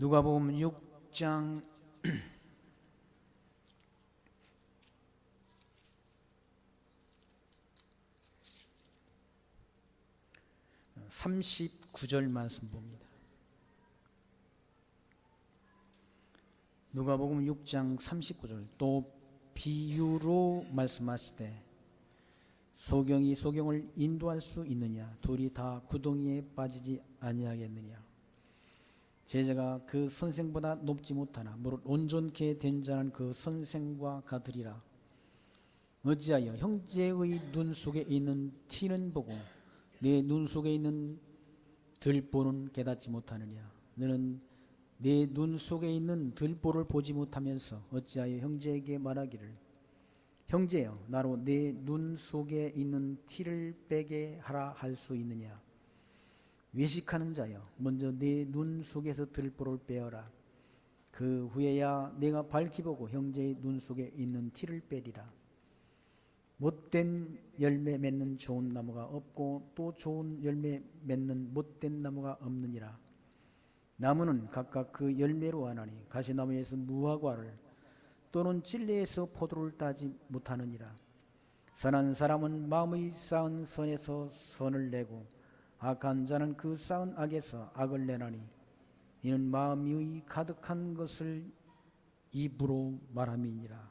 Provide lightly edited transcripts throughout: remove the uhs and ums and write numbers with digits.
누가복음 6장 39절 말씀 봅니다. 누가복음 6장 39절. 또 비유로 말씀하시되 소경이 소경을 인도할 수 있느냐? 둘이 다 구덩이에 빠지지 아니하겠느냐? 제자가 그 선생보다 높지 못하나 무릇 온전케 된 자는 그 선생과 같으리라. 어찌하여 형제의 눈 속에 있는 티는 보고 내 눈 속에 있는 들보는 깨닫지 못하느냐? 너는 내 눈 속에 있는 들보를 보지 못하면서 어찌하여 형제에게 말하기를 형제여 나로 내 눈 속에 있는 티를 빼게 하라 할 수 있느냐? 외식하는 자여 먼저 내 눈 속에서 들보를 빼어라. 그 후에야 내가 밝히 보고 형제의 눈 속에 있는 티를 빼리라. 못된 열매 맺는 좋은 나무가 없고 또 좋은 열매 맺는 못된 나무가 없느니라. 나무는 각각 그 열매로 아나니 가시나무에서 무화과를 또는 찔레에서 포도를 따지 못하느니라. 선한 사람은 마음의 쌓은 선에서 선을 내고 악한 자는 그 쌓은 악에서 악을 내나니 이는 마음이 가득한 것을 입으로 말함이니라.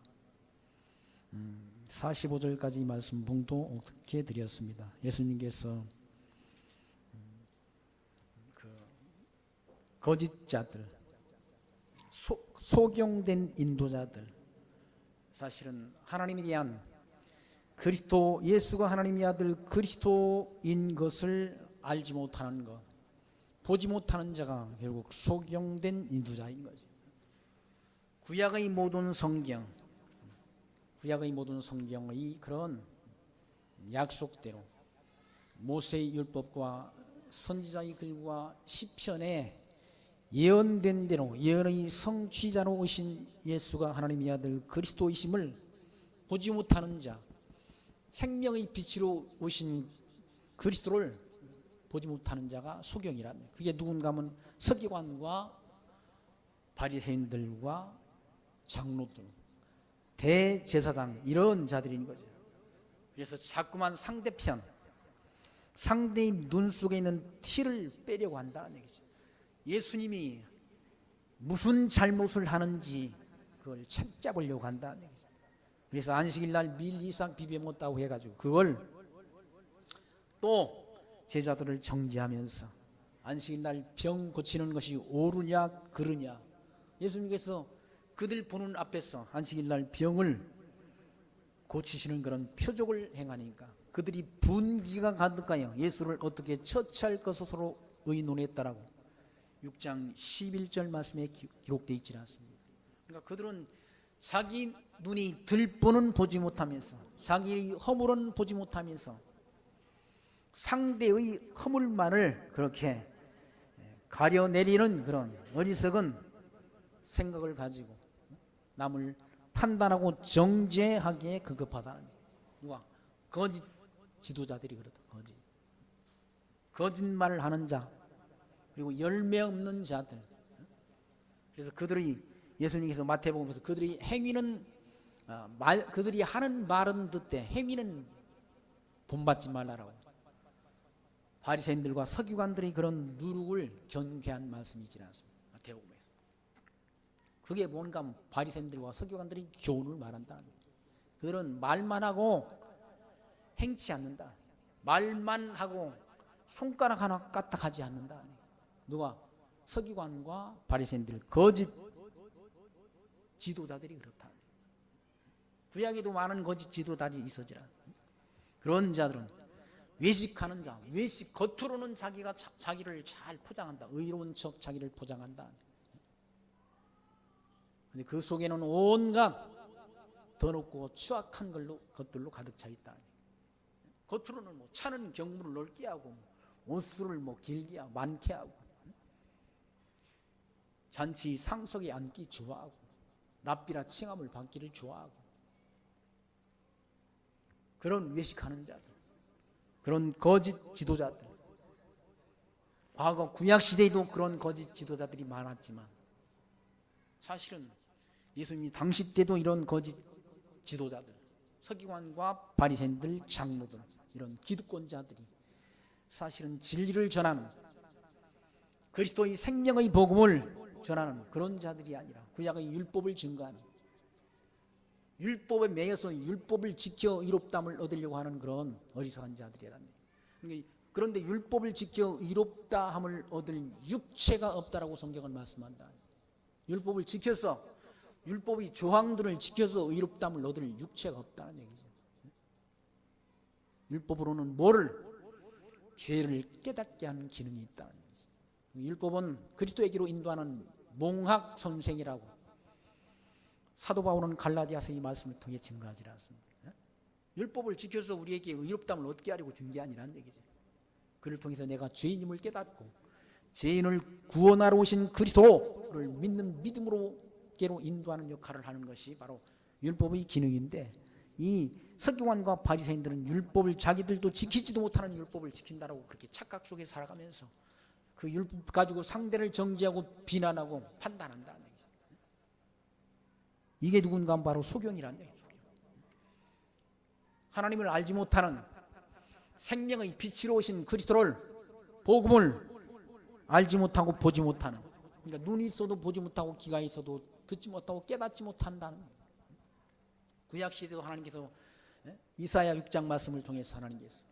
45절까지 말씀 봉독해 드렸습니다. 예수님께서 거짓자들, 소경된 인도자들, 사실은 하나님에 대한 그리스도 예수가 하나님의 아들 그리스도인 것을 알지 못하는 것, 보지 못하는 자가 결국 소경된 인도자인 거죠. 구약의 모든 성경의 그런 약속대로 모세의 율법과 선지자의 글과 시편에 예언된 대로 예언의 성취자로 오신 예수가 하나님의 아들 그리스도이심을 보지 못하는 자, 생명의 빛으로 오신 그리스도를 보지 못하는 자가 소경이라는 거예요. 그게 누군가 하면 서기관과 바리새인들과 장로들, 대제사장 이런 자들인 거죠. 그래서 자꾸만 상대의 눈 속에 있는 티를 빼려고 한다는 얘기죠. 예수님이 무슨 잘못을 하는지 그걸 찾아보려고 한다는 얘기죠. 그래서 안식일 날 밀 이상 비벼 먹었다고 해가지고 그걸 또 제자들을 정죄하면서 안식일 날 병 고치는 것이 옳으냐 그르냐, 예수님께서 그들 보는 앞에서 안식일 날 병을 고치시는 그런 표적을 행하니까 그들이 분기가 가득하여 예수를 어떻게 처치할 것으로 의논했다라고 6장 11절 말씀에 기록되어 있지 않습니다. 그러니까 그들은 자기 눈이 들보는 보지 못하면서 자기의 허물은 보지 못하면서 상대의 허물만을 그렇게 가려내리는 그런 어리석은 생각을 가지고 남을 판단하고 정죄하기에 급급하다는 거예요. 누가? 거짓 지도자들이 그렇다. 거짓말을 하는 자, 그리고 열매 없는 자들. 그래서 그들이 예수님께서 마태복음에서 그들이 행위는 그들이 하는 말은 듣되 행위는 본받지 말라라고 바리새인들과 서기관들이 그런 누룩을 경계한 말씀이지 않습니다. 마태복음에서 그게 뭔가 하면 바리새인들과 서기관들이 교훈을 말한다는 거예요. 그들은 말만 하고 행치 않는다. 말만 하고 손가락 하나 까딱하지 않는다. 누가? 서기관과 바리새인들, 거짓 지도자들이 그렇다. 구약에도 많은 거짓 지도자들이 있었지라. 그런 자들은 외식하는 자, 겉으로는 자기를 잘 포장한다. 의로운 척 자기를 포장한다. 근데 그 속에는 온갖 더럽고 추악한 것들로 가득 차 있다. 겉으로는 차는 경문을 넓게 하고 옷수를 길게 하고 많게 하고 잔치 상석에 앉기 좋아하고 랍비라 칭함을 받기를 좋아하고 그런 외식하는 자들, 그런 거짓 지도자들, 과거 구약 시대에도 그런 거짓 지도자들이 많았지만 사실은 예수님이 당시 때도 이런 거짓 지도자들, 서기관과 바리새인들, 장로들, 이런 기득권자들이 사실은 진리를 전하는, 그리스도의 생명의 복음을 전하는 그런 자들이 아니라 구약의 율법을 증거하는, 율법에 매여서 율법을 지켜 의롭다함을 얻으려고 하는 그런 어리석은 자들이라는 얘기예요. 그런데 율법을 지켜 의롭다함을 얻을 육체가 없다라고 성경은 말씀한다. 율법을 지켜서, 율법의 조항들을 지켜서 의롭다함을 얻을 육체가 없다는 얘기죠. 율법으로는 뭐를? 죄를 깨닫게 하는 기능이 있다는 얘기죠. 율법은 그리스도에게로 인도하는 몽학 선생이라고 사도 바울은 갈라디아서 이 말씀을 통해 증거하지 않습니다. 율법을 지켜서 우리에게 의롭다함을 얻게 하려고 준 게 아니라는 얘기죠. 그를 통해서 내가 죄인임을 깨닫고 죄인을 구원하러 오신 그리스도를 믿는 믿음으로께로 인도하는 역할을 하는 것이 바로 율법의 기능인데, 이 서기관과 바리새인들은 율법을 자기들도 지키지도 못하는 율법을 지킨다라고 그렇게 착각 속에 살아가면서 그 율법 가지고 상대를 정죄하고 비난하고 판단한다는 얘기죠. 이게 누군가 하면 바로 소경이라는 얘기죠. 하나님을 알지 못하는, 생명의 빛으로 오신 그리스도를, 복음을 알지 못하고 보지 못하는, 그러니까 눈이 있어도 보지 못하고 귀가 있어도 듣지 못하고 깨닫지 못한다는, 구약시대도 하나님께서 이사야 6장 말씀을 통해서 하나님께서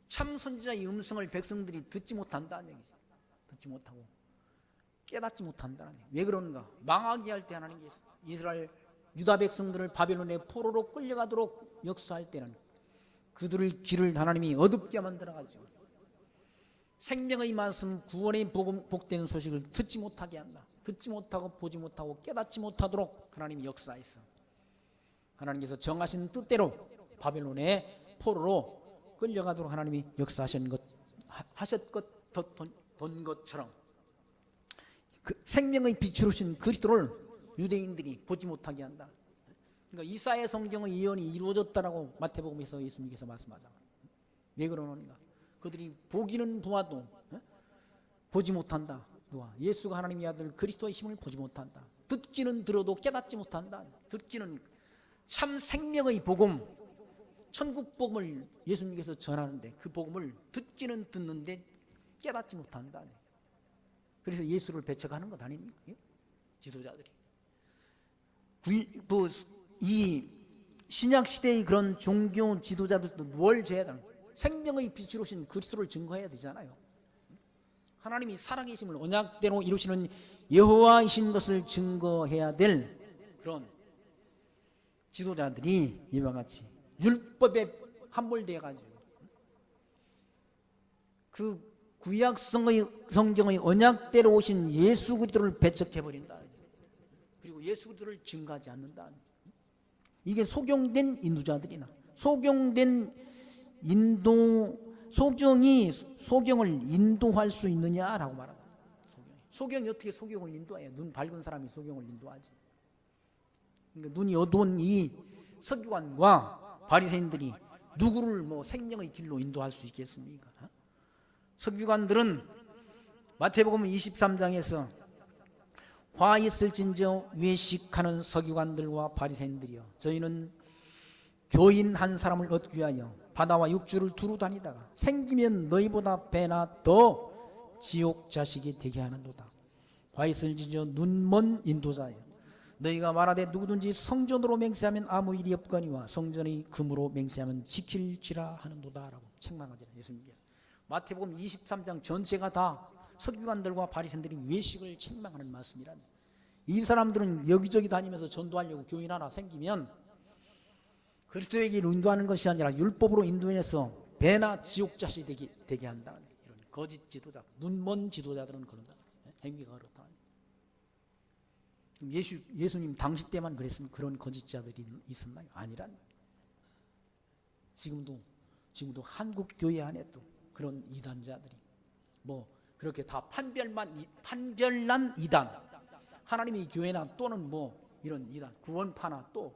참 선지자의 음성을 백성들이 듣지 못한다는 얘기죠. 듣지 못하고 깨닫지 못한다는 얘기. 왜 그러는가? 망하게 할 때 하나님께서 이스라엘 유다 백성들을 바벨론의 포로로 끌려가도록 역사할 때는 그들의 길을 하나님이 어둡게 만들어가지고 생명의 말씀, 구원의 복음, 복된 소식을 듣지 못하게 한다. 듣지 못하고 보지 못하고 깨닫지 못하도록 하나님이 역사했어. 하나님께서 정하신 뜻대로 바벨론의 포로로 끌려가도록 하나님이 역사하신 것, 하셨던 것처럼 그 생명의 빛으로 오신 그리스도를 유대인들이 보지 못하게 한다. 그러니까 이사야 성경의 예언이 이루어졌다라고 마태복음에서 예수님께서 말씀하잖아요. 왜 그러는가? 그들이 보기는 보아도 보지 못한다. 누가? 예수가 하나님의 아들 그리스도의 힘을 보지 못한다. 듣기는 들어도 깨닫지 못한다. 듣기는 참 생명의 복음, 천국 복음을 예수님께서 전하는데 그 복음을 듣기는 듣는데 깨닫지 못한다. 그래서 예수를 배척하는 것 아닙니까? 지도자들이. 이 신약 시대의 그런 종교 지도자들도 뭘 죄야 되나? 생명의 빛으로 오신 그리스도를 증거해야 되잖아요. 하나님이 살아계심을 언약대로 이루시는 여호와이신 것을 증거해야 될 그런 지도자들이 이와 같이 율법에 함몰되어 가지고 그 구약 성경의 언약대로 오신 예수 그리스도를 배척해 버린다. 그리고 예수 그리스도를 증거하지 않는다. 이게 소경된 인도자들이나 소경된 소경이 소경을 인도할 수 있느냐라고 말한다. 소경이 어떻게 소경을 인도해요? 눈 밝은 사람이 소경을 인도하지. 그러니까 눈이 어두운 이 서기관과 바리새인들이 누구를 생명의 길로 인도할 수 있겠습니까? 서기관들은 마태복음 23장에서 화 있을진저 외식하는 서기관들과 바리새인들이여, 저희는 교인 한 사람을 얻기 위하여 바다와 육지를 두루 다니다가 생기면 너희보다 배나 더 지옥 자식이 되게 하는도다. 화 있을진저 눈먼 인도자여, 너희가 말하되 누구든지 성전으로 맹세하면 아무 일이 없거니와 성전의 금으로 맹세하면 지킬지라 하는도다라고 책망하잖아요. 예수님께서 마태복음 23장 전체가 다 서기관들과 바리새인들이 외식을 책망하는 말씀이란. 이 사람들은 여기저기 다니면서 전도하려고 교인 하나 생기면 그리스도에게 인도하는 것이 아니라 율법으로 인도해서 배나 지옥 자식이 되게 한다. 이런 거짓 지도자, 눈먼 지도자들은 그런다. 행위가 그렇다. 예수님 당시 때만 그랬으면 그런 거짓자들이 있었나요? 아니란. 지금도 한국 교회 안에 또 그런 이단자들이 그렇게 다 판별난 이단, 하나님의 교회나 또는 이런 이단, 구원파나 또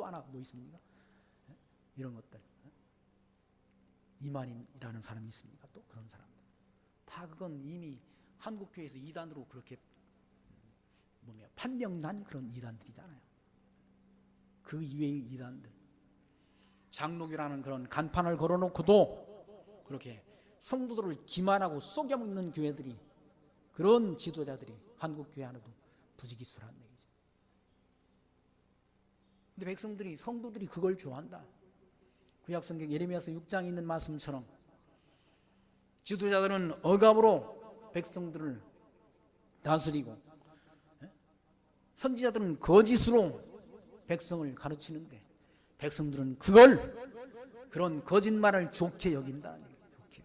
하나 있습니까? 이런 것들. 이만희라는 사람이 있습니다. 또 그런 사람들 다 그건 이미 한국교회에서 이단으로 그렇게 판명난 그런 이단들이잖아요. 그 이외의 이단들, 장로교라는 그런 간판을 걸어놓고도 그렇게 성도들을 기만하고 속여먹는 교회들이, 그런 지도자들이 한국교회 안에도 부지기수라는 얘기죠. 근데 백성들이, 성도들이 그걸 좋아한다. 구약성경 예레미야서 6장에 있는 말씀처럼 지도자들은 억압으로 백성들을 다스리고, 선지자들은 거짓으로 백성을 가르치는데 백성들은 그런 거짓말을 좋게 여긴다. 좋게.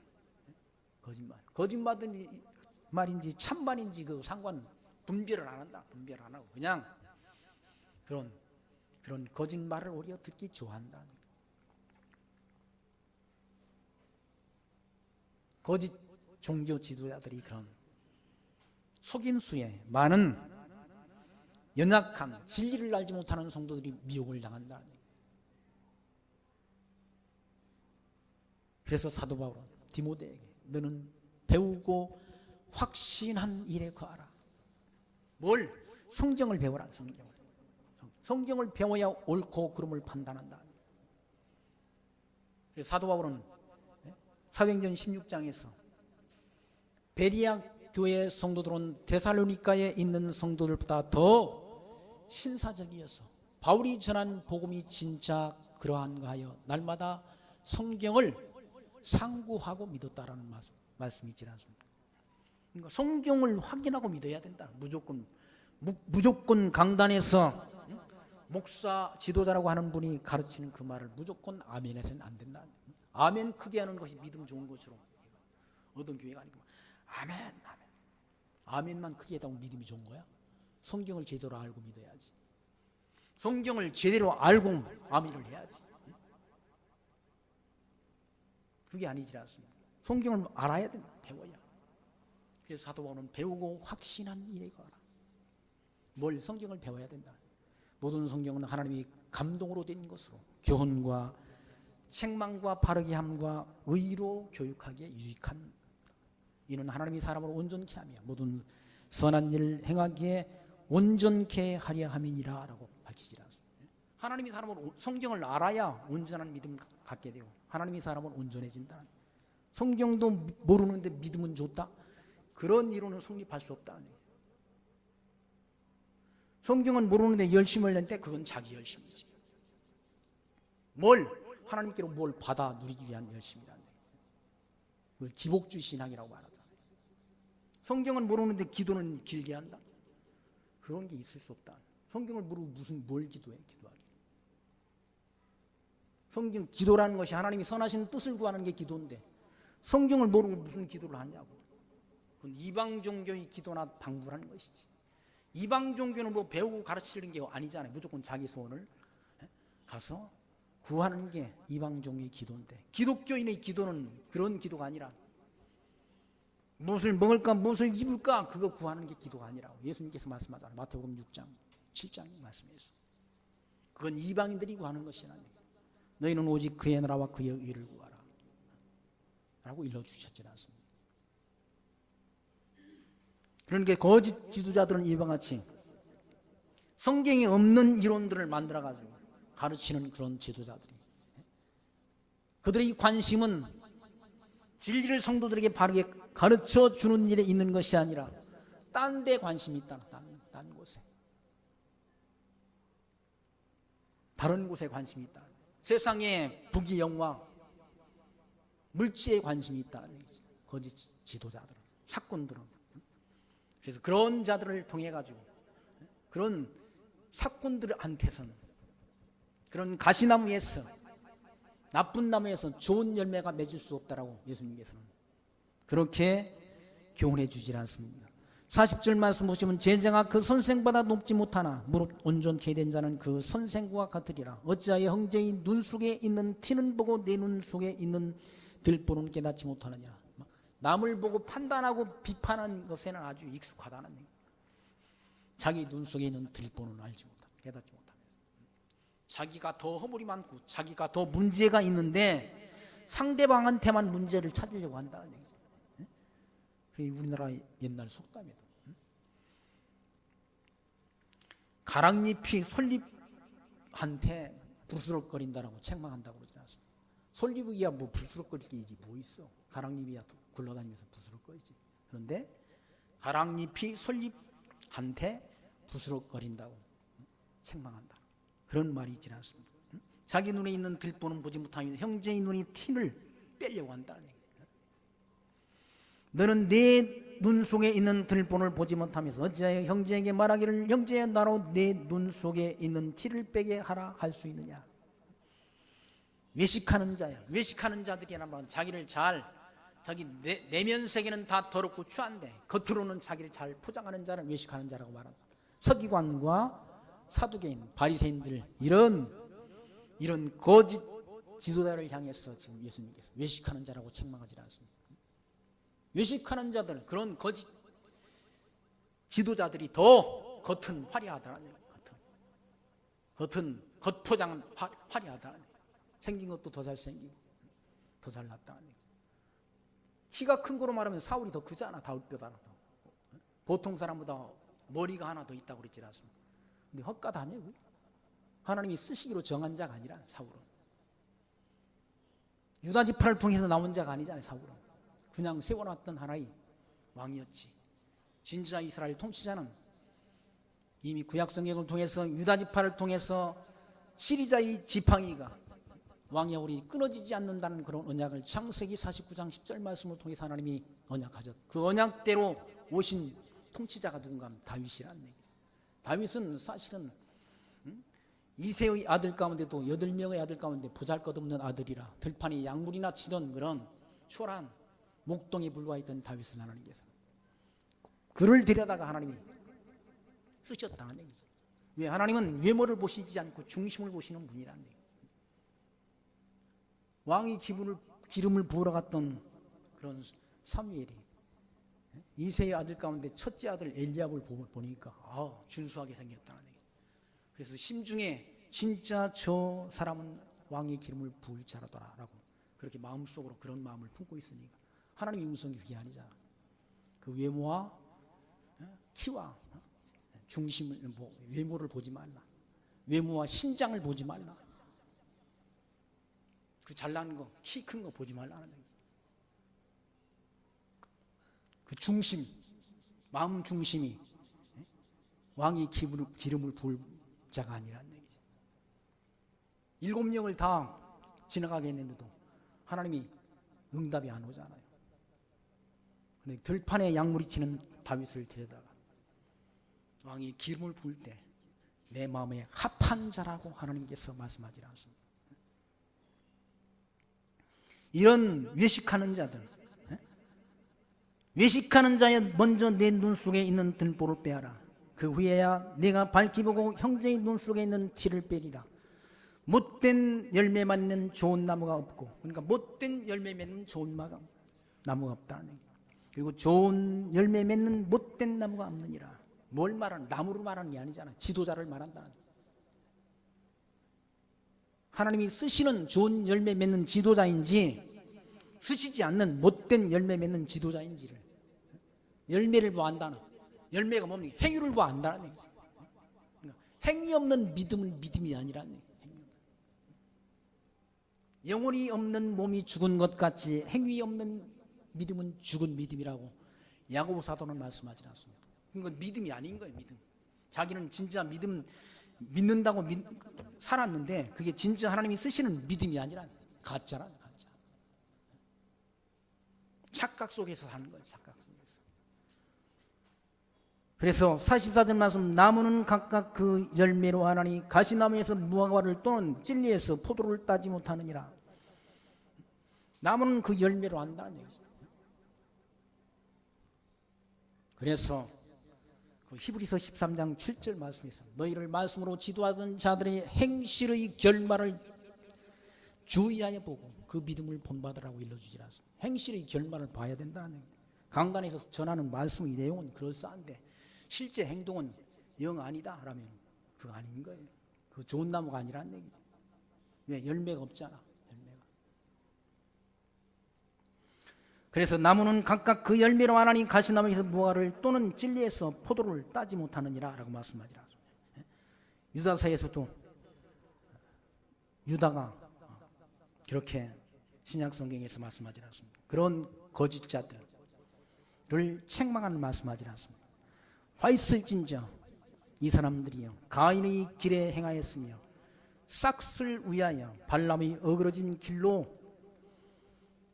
거짓말인지 참말인지 그 상관 분별을 안 한다. 분별 안 하고 그냥 그런 거짓말을 오히려 듣기 좋아한다. 거짓 종교 지도자들이 그런 속임수에 많은 연약한 진리를 알지 못하는 성도들이 미혹을 당한다. 그래서 사도 바울은 디모데에게 너는 배우고 확신한 일에 거하라. 뭘? 성경을 배워라. 성경을 배워야 옳고 그름을 판단한다. 그래서 사도 바울은 사도행전 16장에서 베리아 교회 성도들은 데살로니가에 있는 성도들보다 더 신사적이어서 바울이 전한 복음이 진짜 그러한가 하여 날마다 성경을 상고하고 믿었다라는 말씀이 있지 않습니까? 그러니까 성경을 확인하고 믿어야 된다. 무조건 강단에서 목사 지도자라고 하는 분이 가르치는 그 말을 무조건 아멘해서는 안 된다. 아멘 크게 하는 것이 믿음 좋은 것으로 어떤 교회가 아니고 아멘만 크게 했다고 믿음이 좋은 거야? 성경을 제대로 알고 믿어야지. 성경을 제대로 알고 아멘을 해야지. 그게 아니지 않습니까? 성경을 알아야 된다. 배워야. 그래서 사도 바울은 배우고 확신한 일에 거하라. 뭘? 성경을 배워야 된다. 모든 성경은 하나님이 감동으로 된 것으로 교훈과 책망과 바르게 함과 의로 교육하기에 유익한, 이는 하나님이 사람을 온전케 하며 모든 선한 일을 행하기에 온전케 하려 함이니라 라고 밝히지 않습니다. 하나님이 사람을, 성경을 알아야 온전한 믿음 갖게 되고 하나님이 사람을 온전해진다. 성경도 모르는데 믿음은 좋다? 그런 이론은 성립할 수 없다. 성경은 모르는데 열심을 낸데 그건 자기 열심이지. 하나님께로 뭘 받아 누리기 위한 열심이라는 얘기예요. 그걸 기복주의 신앙이라고 말하잖아요. 성경은 모르는데 기도는 길게 한다? 그런 게 있을 수 없다. 성경을 모르고 뭘 기도해? 기도하기. 성경 기도라는 것이 하나님이 선하신 뜻을 구하는 게 기도인데 성경을 모르고 무슨 기도를 하냐고. 그건 이방 종교의 기도나 방불하는 것이지. 이방 종교는 뭐 배우고 가르치는 게 아니잖아요. 무조건 자기 소원을 가서 구하는 게 이방 종교의 기도인데, 기독교인의 기도는 그런 기도가 아니라 무엇을 먹을까 무엇을 입을까 그거 구하는 게 기도가 아니라고 예수님께서 말씀하잖아요. 마태복음 6장 7장 말씀에서. 그건 이방인들이 구하는 것이라. 너희는 오직 그의 나라와 그의 의를 구하라 라고 일러주셨지 않습니까? 그러니까 거짓 지도자들은 이와 같이 성경에 없는 이론들을 만들어가지고 가르치는 그런 지도자들이, 그들의 관심은 진리를 성도들에게 바르게 가르쳐 주는 일에 있는 것이 아니라 딴 데 관심이 있다. 딴 곳에, 다른 곳에 관심이 있다. 세상에 부귀영화, 물질에 관심이 있다. 거짓 지도자들은, 사건들은. 그래서 그런 자들을 통해 가지고 그런 사건들한테서는, 그런 가시나무에서, 나쁜 나무에서 좋은 열매가 맺을 수 없다라고 예수님께서는 그렇게 교훈해 주질 않습니다. 40절 말씀 보시면 제자가 그 선생보다 높지 못하나 무릇 온전케 된 자는 그 선생과 같으리라. 어찌하여 형제의 눈 속에 있는 티는 보고 내 눈 속에 있는 들보는 깨닫지 못하느냐. 남을 보고 판단하고 비판하는 것에는 아주 익숙하다는 얘기. 자기 눈 속에 있는 들보는 알지 못하고 깨닫지 못하고, 자기가 더 허물이 많고 자기가 더 문제가 있는데 상대방한테만 문제를 찾으려고 한다는 얘기죠. 그게 우리나라 옛날 속담이다. 가랑잎이 솔잎한테 부스럭거린다라고 책망한다고 그러지 않습니까? 솔잎이야 뭐 부스럭거릴 일이 뭐 있어. 가랑잎이야 굴러다니면서 부스럭거리지. 그런데 가랑잎이 솔잎한테 부스럭거린다고 책망한다. 그런 말이 있지 않습니까? 자기 눈에 있는 들보는 보지 못하며 형제의 눈이 티를 빼려고 한다는 얘기죠. 너는 내 눈 속에 있는 들본을 보지 못하면서 어찌하여 형제에게 말하기를 형제여 나로 내 눈 속에 있는 티를 빼게 하라 할 수 있느냐. 외식하는 자야. 외식하는 자들이란 자기를 잘 자기 내면 세계는 다 더럽고 추한데 겉으로는 자기를 잘 포장하는 자를 외식하는 자라고 말한다. 서기관과 사두개인, 바리새인들 이런 거짓 지도자를 향해서 지금 예수님께서 외식하는 자라고 책망하지 않습니다. 외식하는 자들, 그런 거짓 지도자들이 더 겉은 화려하다는 얘기예요. 겉포장은 화려하다는 얘기예요. 생긴 것도 더 잘생기고 더 잘났다는 얘기예요. 키가 큰 거로 말하면 사울이 더 크잖아. 다윗보다 더. 보통 사람보다 머리가 하나 더 있다고 그랬지 않습니까? 근데 헛가다녀요. 하나님이 쓰시기로 정한 자가 아니라 사울은. 유다 지파를 통해서 나온 자가 아니잖아요. 사울은. 그냥 세워놨던 하나의 왕이었지. 진짜 이스라엘 통치자는 이미 구약성경을 통해서 유다 지파를 통해서 시리자의 지팡이가 왕의 얼이 끊어지지 않는다는 그런 언약을 창세기 49장 10절 말씀을 통해서 하나님이 언약하셨. 그 언약대로 오신 통치자가 누군가 하면 다윗이라는 얘기죠. 다윗은 사실은 이새의 아들 가운데도 8명의 아들 가운데 보잘것없는 아들이라 들판에 약물이나 치던 그런 초라한 목동에 불과했던 다윗을 하나님께서 그를 데려다가 하나님이 쓰셨다는 얘기죠. 왜? 하나님은 외모를 보시지 않고 중심을 보시는 분이라는 얘기죠. 왕이 기름을 부으러 갔던 그런 사무엘이 이새의 아들 가운데 첫째 아들 엘리압을 보니까 준수하게 생겼다는 얘기죠. 그래서 심중에 진짜 저 사람은 왕의 기름을 부을 자라더라라고 그렇게 마음속으로 그런 마음을 품고 있으니까 하나님의 음성이 그게 아니잖아. 그 외모와 키와 중심을 외모를 보지 말라. 외모와 신장을 보지 말라. 그 잘난 거, 키 큰 거 보지 말라는 얘기죠. 그 중심, 마음 중심이 왕이 기름을 부을 자가 아니라는 얘기죠. 7명을 다 지나가게 했는데도 하나님이 응답이 안 오잖아요. 근데 들판에 약물이 튀는 다윗을 데려다가 왕이 기름을 부을 때 내 마음에 합한 자라고 하나님께서 말씀하지 않습니다. 이런 외식하는 자들, 외식하는 자여 먼저 내 눈 속에 있는 들보를 빼어라. 그 후에야 내가 밝히 보고 형제의 눈 속에 있는 티를 빼리라. 못된 열매 맺는 좋은 나무가 없고, 그러니까 못된 열매 맺는 좋은 나무가 없다는 얘기예요. 그리고 좋은 열매 맺는 못된 나무가 없느니라. 뭘 말하는? 나무를 말하는 게 아니잖아. 지도자를 말한다. 하나님이 쓰시는 좋은 열매 맺는 지도자인지 쓰시지 않는 못된 열매 맺는 지도자인지를 열매를 보안다는 열매가 뭡니까? 행위를 보안다는 얘기죠. 그러니까 행위 없는 믿음은 믿음이 아니라는 얘기예요. 영혼이 없는 몸이 죽은 것 같이 행위 없는 믿음은 죽은 믿음이라고 야고보 사도는 말씀하지 않습니다. 그건 믿음이 아닌 거예요. 믿음. 자기는 진짜 믿는다고 살았는데 그게 진짜 하나님이 쓰시는 믿음이 아니라 가짜라는 가짜. 착각 속에서 사는 거예요. 착각 속에서. 그래서 44절 말씀, 나무는 각각 그 열매로 하나니 가시나무에서 무화과를 또는 찔리에서 포도를 따지 못하느니라. 나무는 그 열매로 한다는 얘기죠. 그래서 그 히브리서 13장 7절 말씀에서 너희를 말씀으로 지도하던 자들의 행실의 결말을 주의하여 보고 그 믿음을 본받으라고 일러주지 않습니다. 행실의 결말을 봐야 된다는 얘기예요. 강단에서 전하는 말씀의 내용은 그럴싸한데 실제 행동은 영 아니다 라면 그거 아닌 거예요. 그 좋은 나무가 아니라는 얘기죠. 왜? 열매가 없잖아. 열매가. 그래서 나무는 각각 그 열매로 하나니 가시나무에서 무화과를 또는 진리에서 포도를 따지 못하느니라 라고 말씀하시라. 유다서에서도 유다가 그렇게 신약 성경에서 말씀하지 않습니다. 그런 거짓자들을 책망하는 말씀하지 않습니다. 화 있을진저 이 사람들이요 가인의 길에 행하였으며 싹을 위하여 발람이 어그러진 길로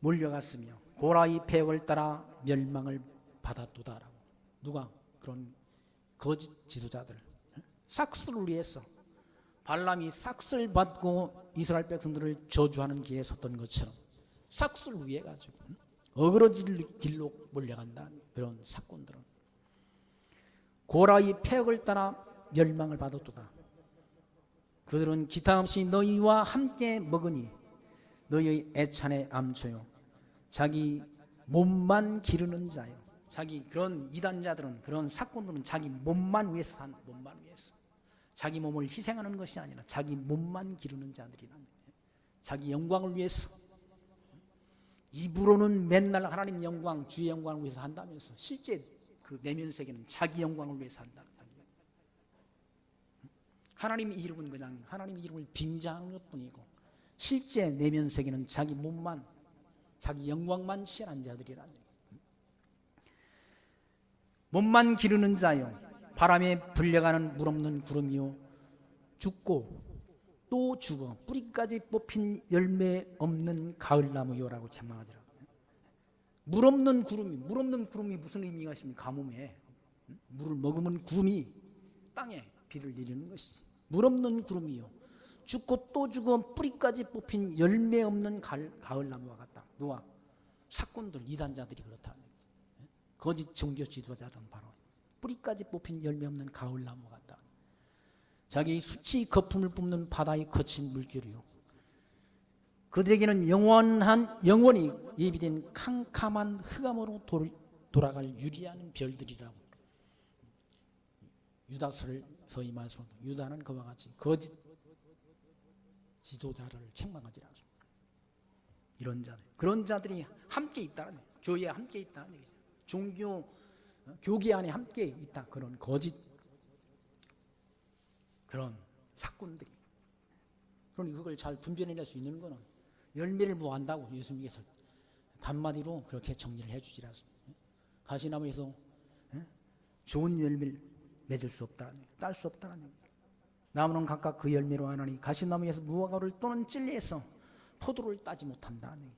몰려갔으며 고라의 폐역을 따라 멸망을 받았도다라고. 누가? 그런 거짓 지도자들. 싹을 위해서 발람이 싹을 받고 이스라엘 백성들을 저주하는 길에 섰던 것처럼 싹을 위해 가지고 어그러질 길로 몰려간다는 그런 사건들은 고라의 폐역을 따라 멸망을 받았도다. 그들은 기타 없이 너희와 함께 먹으니 너희의 애찬의 암초요 자기 몸만 기르는 자요. 자기 그런 이단자들은 그런 사건들은 자기 몸만 위해서 산 몸만 위해서 자기 몸을 희생하는 것이 아니라 자기 몸만 기르는 자들이란 자기 영광을 위해서 입으로는 맨날 하나님 영광 주의 영광을 위해서 한다면서 실제 그 내면 세계는 자기 영광을 위해서 한다. 하나님 이름은 그냥 하나님 이름을 빙자하는 것뿐이고 실제 내면 세계는 자기 몸만 자기 영광만 취한 자들이란 몸만 기르는 자요 바람에 불려가는 물 없는 구름이요 죽고 또 죽어 뿌리까지 뽑힌 열매 없는 가을나무요라고 책망하더라. 물 없는 구름이 무슨 의미가 있습니까? 가뭄에 물을 머금은 구름이 땅에 비를 내리는 것이지. 물 없는 구름이요 죽고 또 죽어 뿌리까지 뽑힌 열매 없는 가을나무와 같다. 누가? 사건들 이단자들이 그렇다는 얘기지. 거짓 종교 지도자들은 바로 뿌리까지 뽑힌 열매 없는 가을나무 같다. 자기 수치 거품을 뿜는 바다의 거친 물결이요 그들에게는 영원히 예비된 캄캄한 흑암으로 돌아갈 유리한 별들이라고. 유다서의 말씀 유다는 그와 같이 거짓 지도자를 책망하지 않습니다. 이런 자들 그런 자들이 함께 있다는 교회에 함께 있다는 얘기죠. 교계 안에 함께 있다. 그런 거짓 그런 사건들이. 그러니 그걸 잘 분별해낼 수 있는 것은 열매를 무한다고 예수님께서 단마디로 그렇게 정리를 해주지 않습니다. 가시나무에서 좋은 열매를 맺을 수 없다는 얘기, 딸 수 없다는 얘기. 나무는 각각 그 열매로 하나니 가시나무에서 무화과를 또는 찔레에서 포도를 따지 못한다는 얘기.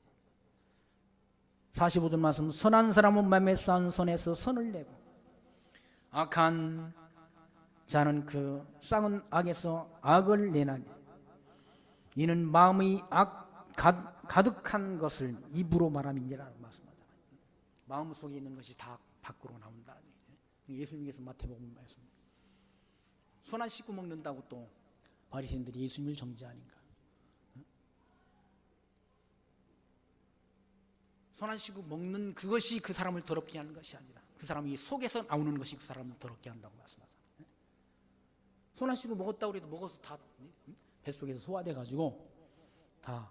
45절 말씀 선한 사람은 맘에 쌓은 선에서 선을 내고 악한 자는 그 쌍은 악에서 악을 내나니 이는 마음의 가득한 것을 입으로 말함이니라고 말씀하잖아요. 마음속에 있는 것이 다 밖으로 나온다. 예수님께서 마태복음 말씀. 손 안 씻고 먹는다고 또 바리새인들이 예수님을 정죄하니까. 손 안 씻고 먹는 그것이 그 사람을 더럽게 하는 것이 아니라 그 사람이 속에서 나오는 것이 그 사람을 더럽게 한다고 말씀하잖아요. 손 안 씻고 먹었다고 해도 먹어서 다 뱃속에서 소화돼가지고 다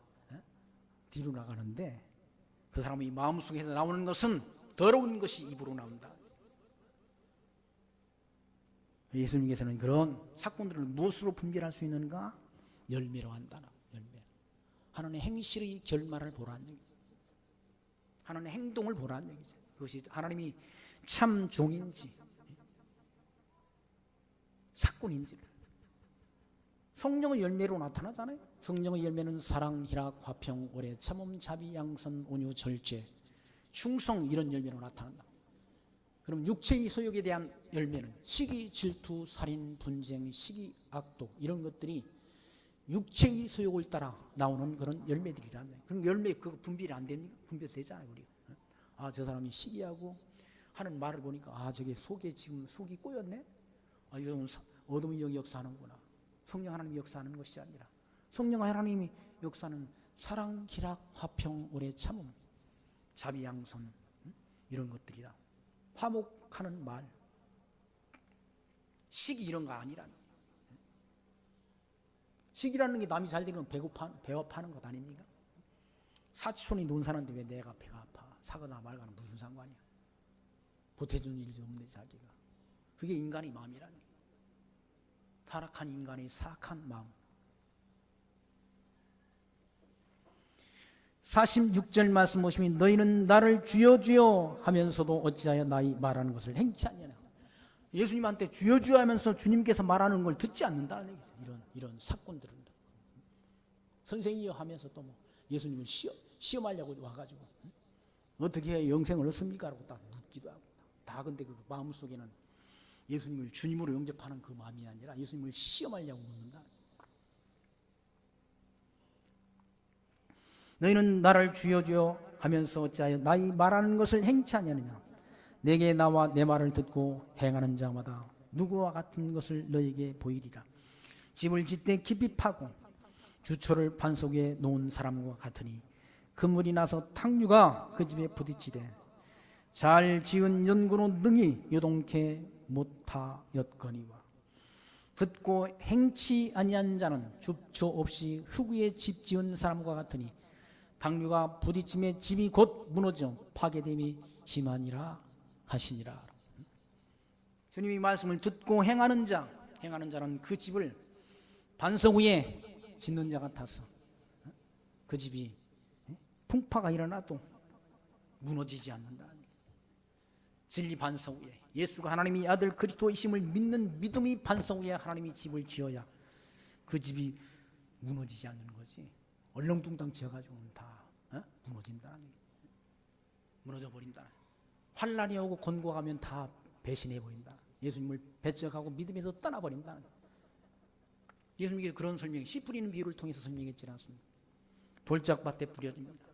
뒤로 나가는데 그 사람의 마음속에서 나오는 것은 더러운 것이 입으로 나온다. 예수님께서는 그런 사건들을 무엇으로 분별할 수 있는가? 열매로 한다. 열매. 하나님의 행실의 결말을 보라는 얘기죠. 하나님의 행동을 보라는 얘기죠. 그것이 하나님이 참 종인지 사건인지를. 성령의 열매로 나타나잖아요. 성령의 열매는 사랑, 희락, 화평, 오래, 참음, 자비, 양선, 온유, 절제, 충성 이런 열매로 나타난다. 그럼 육체의 소욕에 대한 열매는 시기, 질투, 살인, 분쟁, 시기, 악독 이런 것들이 육체의 소욕을 따라 나오는 그런 열매들이라는 거예요. 그럼 열매 그거 분별이 안 됩니까? 분별되잖아요. 우리. 아, 저 사람이 시기하고 하는 말을 보니까 아, 저게 속에 지금 속이 꼬였네. 아, 이건 어둠의 영이 역사하는구나. 성령 하나님이 역사하는 것이 아니라 성령 하나님이 역사하는 사랑, 희락, 화평, 오래 참음, 자비, 양선 이런 것들이라. 화목하는 말, 시기 이런 거 아니라는. 시기라는 게 남이 잘 되면 배고파는 것 아닙니까? 사촌이 논 사는데 왜 내가 배가 아파? 사거나 말거나 무슨 상관이야. 보태준 일도 없네 자기가. 그게 인간의 마음이라는 거예요. 타락한 인간의 사악한 마음. 46절 말씀 보시면 너희는 나를 주여 주여 하면서도 어찌하여 나의 말하는 것을 행치 않느냐. 예수님한테 주여 주여 하면서 주님께서 말하는 걸 듣지 않는다는 얘기죠. 이런 사건들은 선생이여 하면서 또 뭐 예수님을 시험하려고 와가지고 어떻게 해야 영생을 얻습니까? 라고 딱 묻기도 하고 다. 근데 그 마음속에는 예수님을 주님으로 영접하는 그 마음이 아니라 예수님을 시험하려고 묻는다. 너희는 나를 주여 주여 하면서 어찌하여 나의 말하는 것을 행치 아니하느냐. 내게 나와 내 말을 듣고 행하는 자마다 누구와 같은 것을 너에게 보이리라. 집을 짓되 깊이 파고 주초를 반석 위에 놓은 사람과 같으니 그물이 나서 탕류가 그 집에 부딪히되 잘 지은 연구로 능히 요동케 못하였거니와 듣고 행치 아니한 자는 주초 없이 흙 위에 집 지은 사람과 같으니 탕류가 부딪힘에 집이 곧 무너져 파괴됨이 심하니라 하시니라. 주님이 말씀을 듣고 행하는 자는 그 집을 반석 위에 짓는 자 같아서 그 집이 풍파가 일어나도 무너지지 않는다. 진리 반석 위에 예수가 하나님의 아들 그리스도이심을 믿는 믿음의 반석 위에 하나님이 집을 지어야 그 집이 무너지지 않는 거지. 얼렁뚱땅 지어가지고는 다 무너진다. 무너져 버린다. 환난이 오고 곤고하면 다 배신해 버린다. 예수님을 배척하고 믿음에서 떠나버린다. 예수님께서 그런 설명, 씨 뿌리는 비유를 통해서 설명했지 않습니까? 돌짝밭에 뿌려집니다.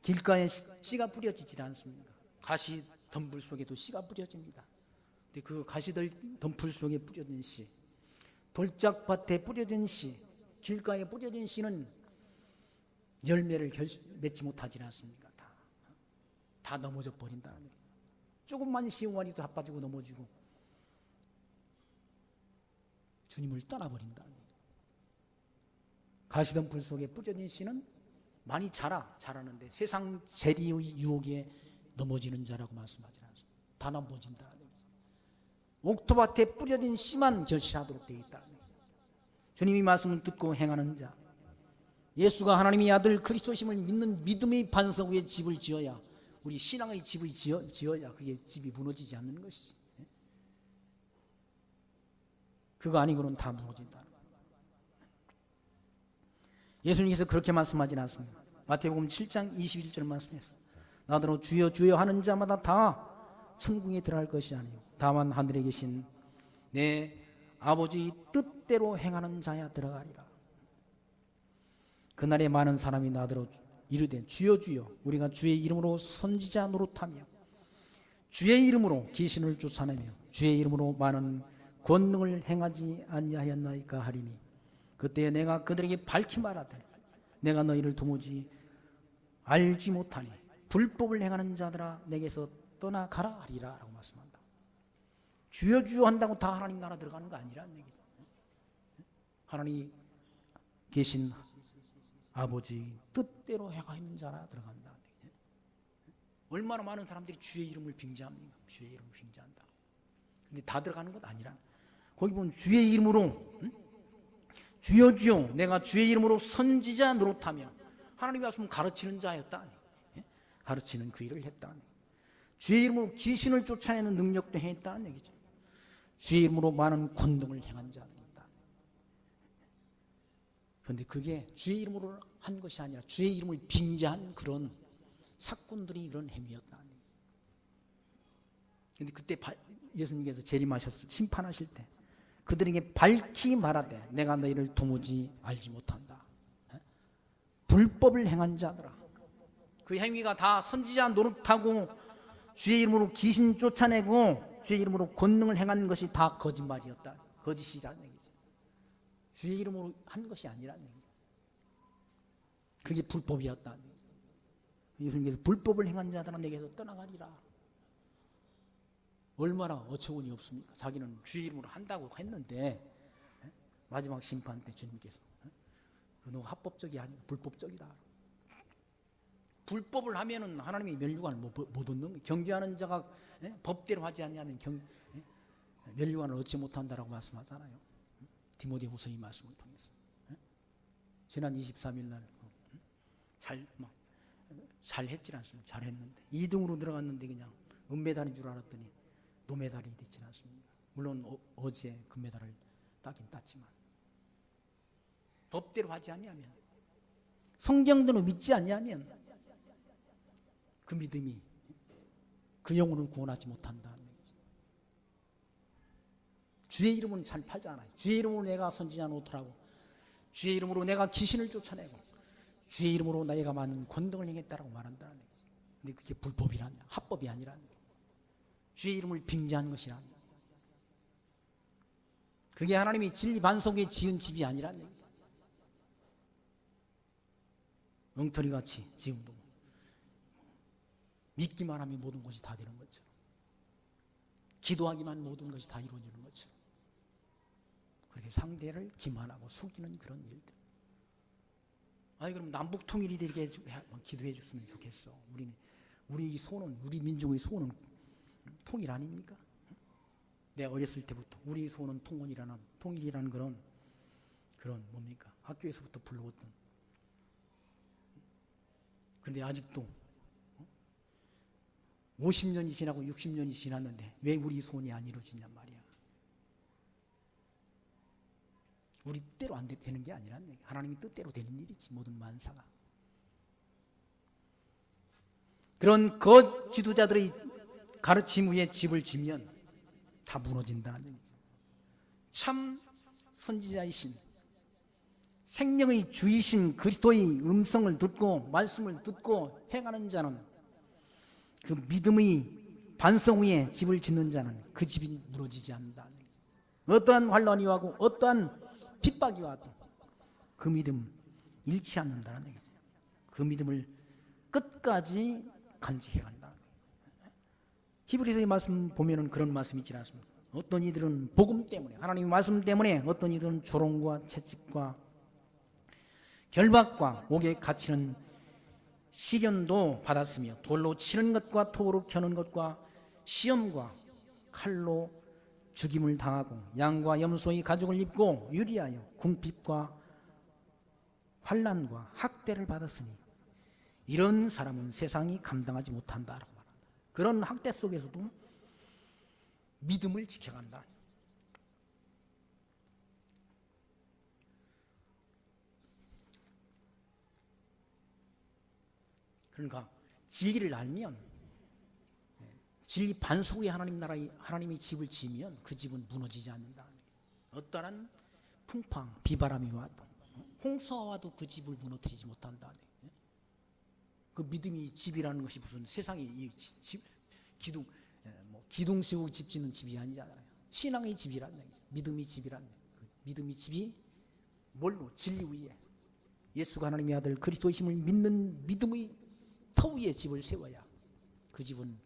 길가에 씨가 뿌려지지 않습니까? 가시 덤불 속에도 씨가 뿌려집니다. 근데 그 가시 덤불 속에 뿌려진 씨, 돌짝밭에 뿌려진 씨, 길가에 뿌려진 씨는 열매를 맺지 못하지 않습니까? 다 넘어져 버린다는 거예요. 조금만 시험하니도 자빠지고 넘어지고 주님을 떠나버린다는 거예요. 가시덤불 속에 뿌려진 씨는 많이 자라는데 세상 재리의 유혹에 넘어지는 자라고 말씀하지 않습니다. 다 넘어진다. 옥토밭에 뿌려진 씨만 결실하도록 되어 있다. 주님이 말씀을 듣고 행하는 자, 예수가 하나님의 아들 그리스도심을 믿는 믿음의 반석 위에 집을 지어야, 우리 신앙의 집을 지어야 그게 집이 무너지지 않는 것이지. 그거 아니고는 다 무너진다. 예수님께서 그렇게 말씀하지는 않습니다. 마태복음 7장 21절 말씀에서 나더러 주여 주여 하는 자마다 다 천국에 들어갈 것이 아니요 다만 하늘에 계신 내 아버지 뜻대로 행하는 자야 들어가리라. 그날에 많은 사람이 나더러 이르되 주여 주여 우리가 주의 이름으로 선지자 노릇하며 주의 이름으로 귀신을 쫓아내며 주의 이름으로 많은 권능을 행하지 아니하였나이까 하리니 그때 내가 그들에게 밝히 말하되 내가 너희를 도무지 알지 못하니 불법을 행하는 자들아 내게서 떠나가라 하리라 라고 말씀한다. 주여 주여 한다고 다 하나님 나라 들어가는 거 아니라는 얘기죠. 하나님 계신 아버지 뜻대로 행하는 자라 들어간다. 얼마나 많은 사람들이 주의 이름을 빙자합니까? 주의 이름을 빙자한다. 근데 다 들어가는 것 아니라 거기 보면 주의 이름으로 주여 주여 내가 주의 이름으로 선지자 노릇하며 하나님이 말씀은 가르치는 자였다. 가르치는 그 일을 했다. 주의 이름으로 귀신을 쫓아내는 능력도 했다는 얘기죠. 주의 이름으로 많은 권능을 행한 자들이 있다. 그런데 그게 주의 이름으로 한 것이 아니라 주의 이름을 빙자한 그런 사건들이 그런 행위였다는 얘기죠. 그런데 그때 예수님께서 재림하셨을 심판하실 때 그들에게 밝히 말하되 내가 너희를 도무지 알지 못한다. 불법을 행한 자들아. 그 행위가 다 선지자 노릇하고 주의 이름으로 귀신 쫓아내고 주의 이름으로 권능을 행한 것이 다 거짓말이었다. 거짓이라는 얘기죠. 주의 이름으로 한 것이 아니라는 얘기죠. 그게 불법이었다는 얘기죠. 예수님께서 불법을 행한 자들은 내게서 떠나가리라. 얼마나 어처구니 없습니까? 자기는 주의 이름으로 한다고 했는데 마지막 심판 때 주님께서 너 합법적이 아니고 불법적이다. 불법을 하면은 하나님이 멸류관을 못 얻는 거예요. 경계하는 자가 법대로 하지 않으면 멸류관을 얻지 못한다라고 말씀하잖아요. 디모데후서 이 말씀을 통해서. 지난 23일 날 잘했지 않습니까? 잘했는데 2등으로 들어갔는데 그냥 은메달인 줄 알았더니 노메달이 됐지 않습니까? 물론 어제 금메달을 따긴 땄지만 법대로 하지 아니하면, 성경대로 믿지 아니하면 그 믿음이 그 영혼을 구원하지 못한다는 얘기죠. 주의 이름은 잘 팔잖아요. 주의 이름으로 내가 선지자 노트라고, 주의 이름으로 내가 귀신을 쫓아내고, 주의 이름으로 내가 많은 권능을 행했다라고 말한다는 얘기죠. 근데 그게 불법이란, 합법이 아니라는 거예요. 주의 이름을 빙자한 것이란, 그게 하나님이 진리 반석에 지은 집이 아니라는 얘기죠. 엉터리같이 지금도 믿기만 하면 모든 것이 다 되는 것처럼, 기도하기만 모든 것이 다 이루어지는 것처럼, 그렇게 상대를 기만하고 속이는 그런 일들. 아니 그럼 남북 통일이 되게 기도해 줬으면 좋겠어. 우리 소원, 우리 민족의 소원은 통일 아닙니까? 내가 어렸을 때부터 우리 소원은 통일이라는 그런 뭡니까? 학교에서부터 불러왔던. 그런데 아직도 50년이 지나고 60년이 지났는데 왜 우리 소원이 안 이루어지냔 말이야. 우리 뜻대로 안 되는 게 아니란 얘기. 하나님이 뜻대로 되는 일이지, 모든 만사가. 그런 거짓 지도자들의 가르침 위에 집을 지면 다 무너진다는 얘기죠. 참 선지자이신, 생명의 주이신 그리스도의 음성을 듣고 말씀을 듣고 행하는 자는, 그 믿음의 반석 위에 집을 짓는 자는 그 집이 무너지지 않는다는 얘기죠. 어떠한 환란이 와도 어떠한 핍박이 와도 그 믿음 잃지 않는다는 얘기죠. 그 믿음을 끝까지 간직해 간다. 히브리서의 말씀 보면은 그런 말씀이 있지 않습니까? 어떤 이들은 복음 때문에, 하나님의 말씀 때문에 어떤 이들은 조롱과 채찍과 결박과 옥에 갇히는 시련도 받았으며, 돌로 치는 것과 톱으로 켜는 것과 시험과 칼로 죽임을 당하고, 양과 염소의 가죽을 입고 유리하여 궁핍과 환난과 학대를 받았으니 이런 사람은 세상이 감당하지 못한다라고 말한다. 그런 학대 속에서도 믿음을 지켜간다. 그러니까 진리를 알면, 진리 반석 위에 하나님이 집을 지으면 그 집은 무너지지 않는다. 어떠한 풍파, 비바람이 와도, 홍수가 와도 그 집을 무너뜨리지 못한다. 그 믿음이 집이라는 것이 무슨 세상에 기둥 세우고 집 짓는 집이 아니잖아요. 신앙의 집이라는 얘기죠. 믿음의 집이라는 얘기죠. 그 믿음의 집이 뭘로? 진리 위에, 예수가 하나님의 아들 그리스도이심을 믿는 믿음의 터 위에 집을 세워야 그 집은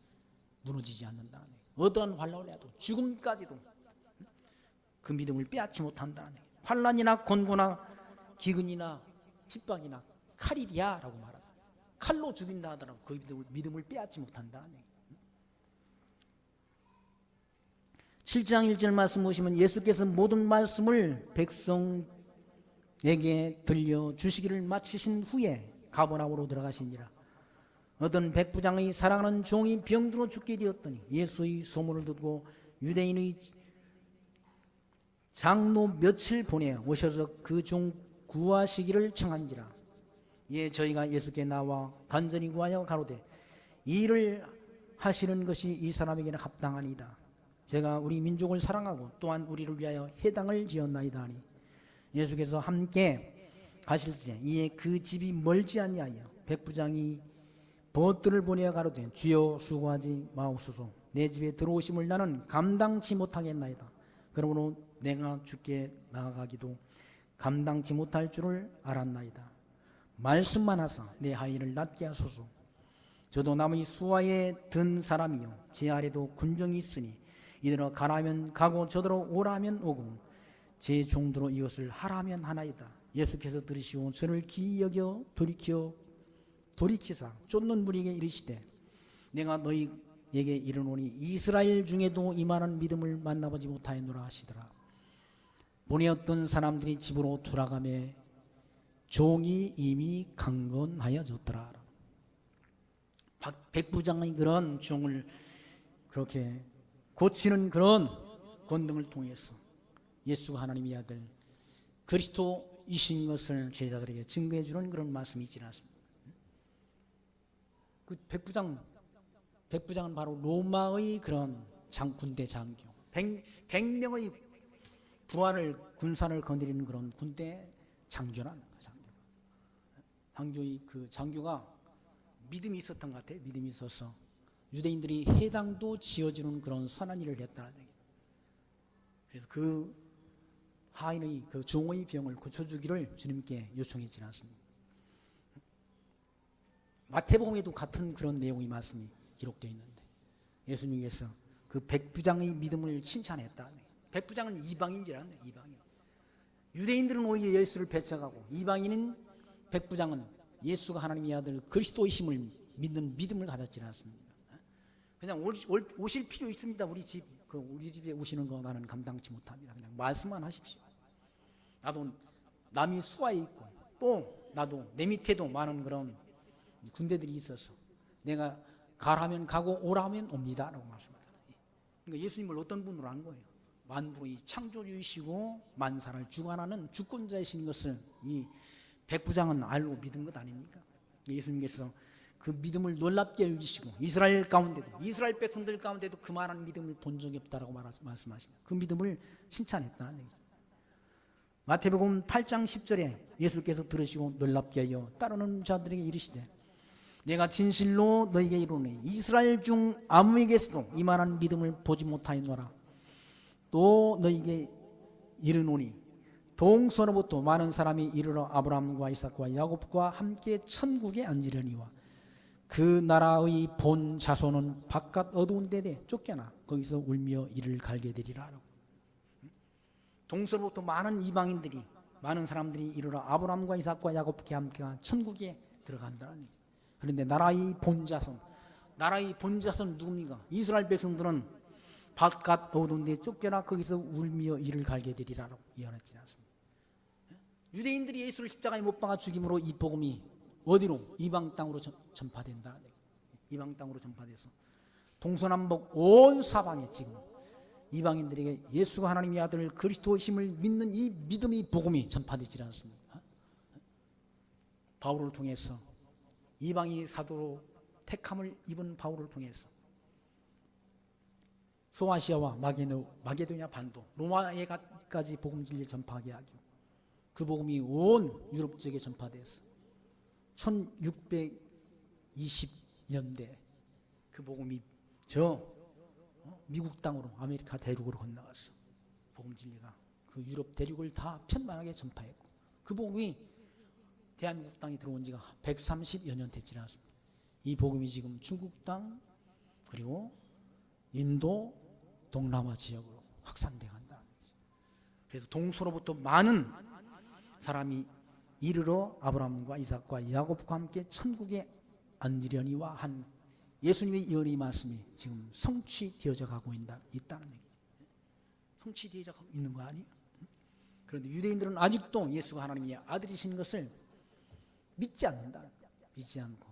무너지지 않는다. 어떠한 환난이 와도 죽음까지도 그 믿음을 빼앗지 못한다. 환난이나 권고나 기근이나 핍박이나 칼이야 라고 말하잖아요. 칼로 죽인다 하더라도 그 믿음을 빼앗지 못한다. 7장 1절 말씀 보시면 예수께서 모든 말씀을 백성에게 들려주시기를 마치신 후에 가버나움으로 들어가시니라. 어떤 백부장의 사랑하는 종이 병들어 죽게 되었더니 예수의 소문을 듣고 유대인의 장로 며칠 보내 오셔서 그 종 구하시기를 청한지라. 예, 저희가 예수께 나와 간절히 구하여 가로되 이 일을 하시는 것이 이 사람에게는 합당하니이다. 제가 우리 민족을 사랑하고 또한 우리를 위하여 회당을 지었나이다 하니, 예수께서 함께 가실새 이에 그 집이 멀지 아니하여 백부장이 벗들을 보내어 가로되 주여 수고하지 마옵소서. 내 집에 들어오심을 나는 감당치 못하겠나이다. 그러므로 내가 주께 나아가기도 감당치 못할 줄을 알았나이다. 말씀만 하사 내 하인을 낫게 하소서. 저도 남의 수하에 든 사람이요 제 아래도 군정이 있으니 이들어 가라면 가고 저더러 오라면 오고 제 종도로 이것을 하라면 하나이다. 예수께서 들으시고 저를 기이 여겨 돌이켜 돌이키사 쫓는 무리에게 이르시되 내가 너희에게 이르노니 이스라엘 중에도 이만한 믿음을 만나보지 못하였노라 하시더라. 보내 어떤 사람들이 집으로 돌아가매 종이 이미 강건하여졌더라. 백부장의 그런 종을 그렇게 고치는 그런 권능을 통해서 예수가 하나님의 아들 그리스도이신 것을 제자들에게 증거해 주는 그런 말씀이 있지 않습니까? 그 백부장은 바로 로마의 그런 군대 장교, 100명의 부하를 군산을 거느리는 그런 군대 장교라는 거예요. 그 장교가 믿음이 있었던 것 같아요. 믿음이 있어서 유대인들이 회당도 지어주는 그런 선한 일을 했다는 얘기예요. 그래서 그 하인의 그 종의 병을 고쳐주기를 주님께 요청했지 않습니까? 마태복음에도 같은 그런 내용의 말씀이 기록되어 있는데 예수님께서 그 백부장의 믿음을 칭찬했다. 백부장은 이방인이라네. 이방인. 유대인들은 오히려 예수를 배척하고 이방인은 백부장은 예수가 하나님의 아들 그리스도이심을 믿는 믿음을 가졌지 않습니까? 그냥 오실 필요 있습니다. 우리 집에 오시는 거 나는 감당치 못합니다. 그냥 말씀만 하십시오. 나도 남이 수하에 있고 또 나도 내 밑에도 많은 그런 군대들이 있어서 내가 가라면 가고 오라면 옵니다 라고 말씀하잖아요. 그러니까 예수님을 어떤 분으로 한 거예요? 만물의 창조주이시고 만사를 주관하는 주권자이신 것을 이 백부장은 알고 믿은 것 아닙니까? 예수님께서 그 믿음을 놀랍게 여기시고 이스라엘 백성들 가운데도 그만한 믿음을 본 적이 없다라고 말씀하십니다. 그 믿음을 칭찬했다는 얘기죠. 마태복음 8장 10절에 예수께서 들으시고 놀랍게 하여 따르는 자들에게 이르시되 내가 진실로 너희에게 이르노니 이스라엘 중 아무에게서도 이만한 믿음을 보지 못하였노라. 또 너희에게 이르노니 동서로부터 많은 사람이 이르러 아브라함과 이삭과 야곱과 함께 천국에 앉으려니와 그 나라의 본 자손은 바깥 어두운 데에 쫓겨나 거기서 울며 이를 갈게 되리라. 동서로부터 많은 이방인들이 많은 사람들이 이르러 아브라함과 이삭과 야곱과 함께 천국에 들어간다는 얘기죠. 그런데 나라의 본 자손 누굽니까? 이스라엘 백성들은 바깥 어두운 데에 쫓겨나 거기서 울며 이를 갈게 되리라고 예언했지 않습니까? 유대인들이 예수를 십자가에 못 박아 죽임으로 이 복음이 어디로? 이방 땅으로 전파된다. 이방 땅으로 전파돼서 동서남북 온 사방에 지금 이방인들에게 예수가 하나님의 아들 그리스도이심을 믿는 이 믿음의 복음이 전파되지 않습니까? 바울을 통해서 이방인이 사도로 택함을 입은 바울을 통해서 소아시아와 마게도냐 반도 로마에까지 복음 진리를 전파하게 하고 그 복음이 온 유럽 지역에 전파돼서 1620년대 그 복음이 미국 땅으로 아메리카 대륙으로 건너갔어. 복음 진리가 그 유럽 대륙을 다 편만하게 전파했고 그 복음이 대한민국 땅에 들어온 지가 130여 년 됐지 않습니까? 이 복음이 지금 중국 땅 그리고 인도 동남아 지역으로 확산돼 간다. 그래서 동서로부터 많은 사람이 이르러 아브라함과 이삭과 야곱과 함께 천국에 앉으려니와 한 예수님의 예언의 말씀이 지금 성취되어져 가고 있다는 얘기죠. 성취되어져 가고 있는 거 아니에요? 그런데 유대인들은 아직도 예수가 하나님의 아들이신 것을 믿지 않는다. 믿지 않고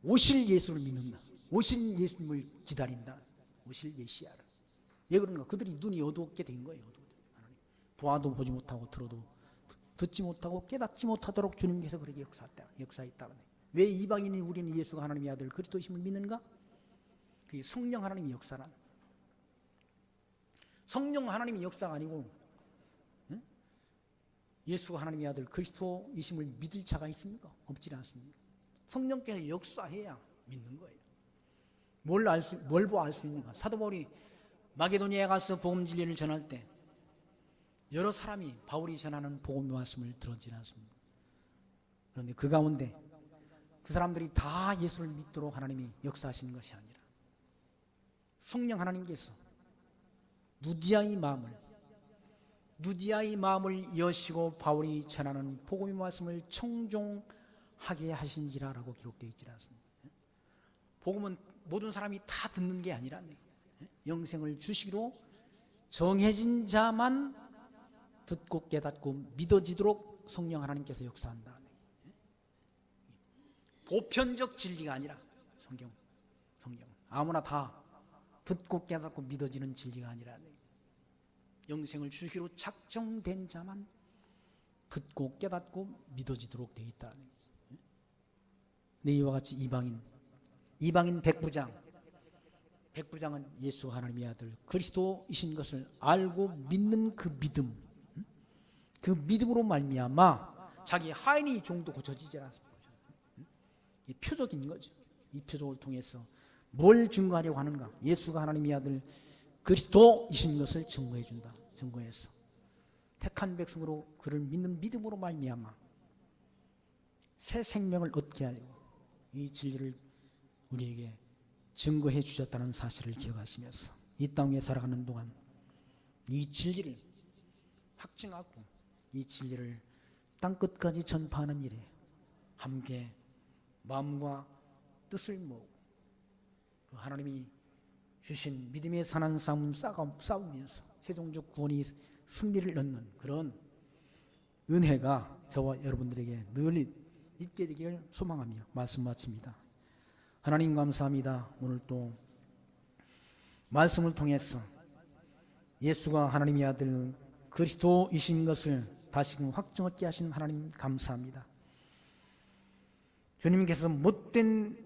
오실 예수를 믿는다. 오실 예수님을 기다린다. 오실 메시아를. 왜 그런가? 그들이 눈이 어두웠게 된 거예요. 보아도 보지 못하고 들어도 듣지 못하고 깨닫지 못하도록 주님께서 그렇게 역사했다는 거예요. 왜 이방인이 우리는 예수가 하나님의 아들 그리스도이심을 믿는가? 그게 성령 하나님의 역사란. 성령 하나님의 역사가 아니고 예수가 하나님의 아들 그리스도이심을 믿을 자가 있습니까? 없지 않습니까? 성령께서 역사해야 믿는 거예요. 뭘 보아 알 수 있는가? 사도 바울이 마게도니아에 가서 복음 진리를 전할 때 여러 사람이 바울이 전하는 복음의 말씀을 들었지 않습니까? 그런데 그 가운데 그 사람들이 다 예수를 믿도록 하나님이 역사하시는 것이 아니라 성령 하나님께서 누디아의 마음을 여시고 바울이 전하는 복음의 말씀을 청종하게 하게 하신지라라고 기록되어 있지 않습니다. 복음은 모든 사람이 다 듣는 게 아니라 영생을 주시기로 정해진 자만 듣고 깨닫고 믿어지도록 성령 하나님께서 역사한다. 보편적 진리가 아니라 성경 아무나 다 듣고 깨닫고 믿어지는 진리가 아니라 영생을 주시기로 작정된 자만 듣고 깨닫고 믿어지도록 되어 있다는 거죠. 이와 같이 이방인 백부장은 예수 하나님의 아들 그리스도이신 것을 알고 믿는 그 믿음으로 말미암아 자기 하인이 종도 고쳐지지 않았습니다. 이 표적인 거죠. 이 표적을 통해서 뭘 증거하려고 하는가? 예수가 하나님의 아들 그리스도이신 것을 증거해 준다. 증거해서 택한 백성으로 그를 믿는 믿음으로 말미암아 새 생명을 얻게 하려고 이 진리를 우리에게 증거해 주셨다는 사실을 기억하시면서 이 땅에 살아가는 동안 이 진리를 확증하고 이 진리를 땅끝까지 전파하는 일에 함께 마음과 뜻을 모으고 하나님이 주신 믿음의 선한 싸움 싸우면서 최종적 구원이 승리를 얻는 그런 은혜가 저와 여러분들에게 늘 있게 되기를 소망하며 말씀 마칩니다. 하나님 감사합니다. 오늘 또 말씀을 통해서 예수가 하나님의 아들 그리스도이신 것을 다시금 확증하게 하신 하나님 감사합니다. 주님께서 못된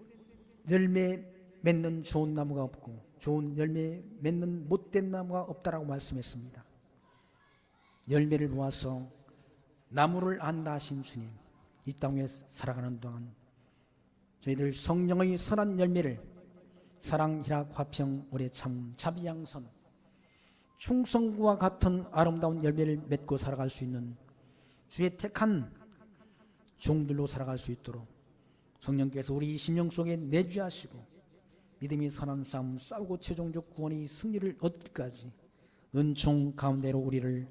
열매 맺는 좋은 나무가 없고 좋은 열매 맺는 못된 나무가 없다라고 말씀했습니다. 열매를 보아서 나무를 안다 하신 주님, 이 땅에 살아가는 동안 저희들 성령의 선한 열매를 사랑, 희락, 화평, 오래 참, 자비, 양선, 충성과 같은 아름다운 열매를 맺고 살아갈 수 있는 주의 택한 종들로 살아갈 수 있도록 성령께서 우리 심령 속에 내주하시고 믿음이 선한 싸움 싸우고 최종적 구원이 승리를 얻기까지 은총 가운데로 우리를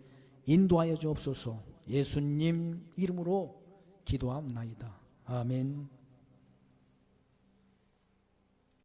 인도하여 주옵소서. 예수님 이름으로 기도합나이다. 아멘.